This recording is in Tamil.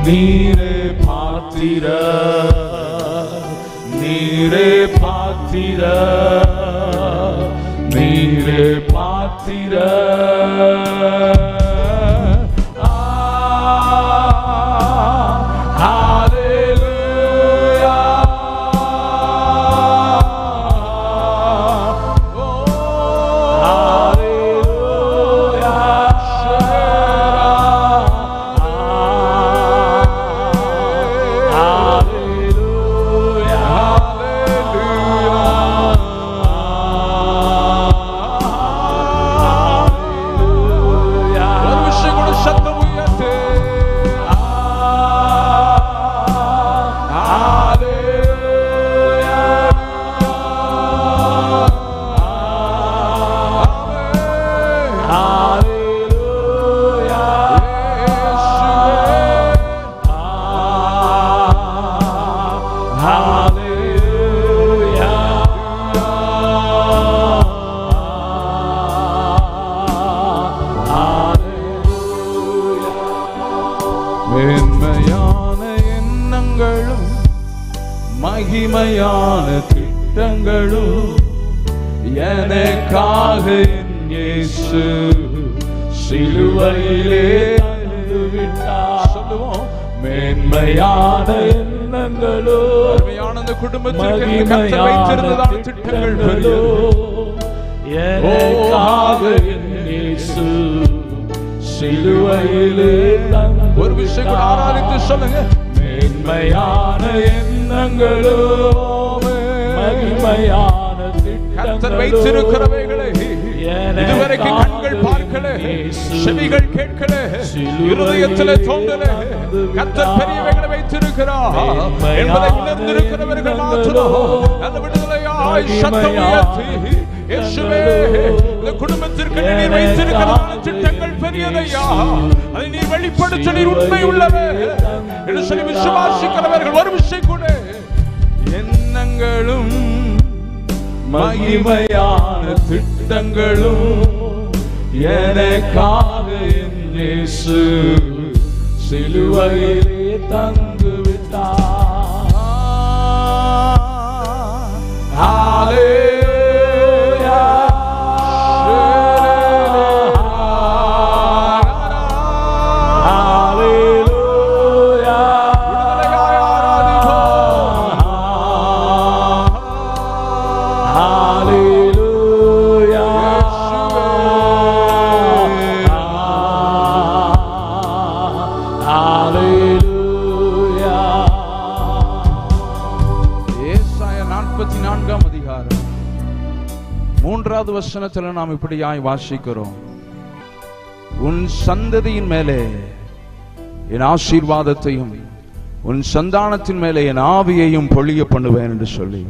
நீரே பாத்திர, நீரே பாத்திர, நீரே பாத்திர. மேன்மையான எண்ணங்களும் மகிமையான திட்டங்களும் எனக்காக என் இயேசு சிலுவையிலே தந்துவிட்டார். சொல்லுவோம், மேன்மையான எண்ணங்களோ, அருமையான அந்த குடும்பத்திற்கு கர்த்தர் வைத்திருந்ததான திட்டங்களோ எனக்காக என் இயேசு சிலுவையிலே தந்து. ஒரு விஷயம் கூட ஆராதித்து சொல்லுங்க, மேன்மையான எண்ணங்களோ, மகிமையான கர்த்தர் வைத்திருக்கிறவைகளை இதுவரைக்கும் கண்கள் பார்க்கல, செவிகள் கேட்கல, இருதயத்திலே தோன்றல. கர்த்தர் பெரியவைகளை வைத்திருக்கிறார் என்பதை உணர்ந்திருக்கிறவர்கள் மாத்திரம் அந்த விடுதலையாய் சத்தம் உயர்த்தி, இயேசுவே இந்த குடும்பத்திற்கு நீர் வைத்திருக்கிறதான திட்டங்கள் பெரியதையா, அதை நீர் வெளிப்படுத்த நீர் உண்மை உள்ளவர் என்று சொல்லி விசுவாசிக்கிறவர்கள் ஒரு விஷயம் கூட, எண்ணங்களும் மகிமையான திட்டங்களும் எனக்காக என் இயேசு சிலுவையிலே தந்து விட்டார். ஹல்லேலூயா, ஹல்லேலூயா. விடுதலையாய் ஆராதிப்போம். ஹல்லேலூயா, ஹல்லேலூயா. ஏசாயா 44ஆம் அதிகாரம் 3வது வசனத்துல நாம் இப்படியாய் வாசிக்கிறோம், உன் சந்ததியின் மேலே என் ஆசீர்வாதத்தையும் உன் சந்தானத்தின் மேலே என் ஆவியையும் பொழிய பண்ணுவேன் என்று சொல்லி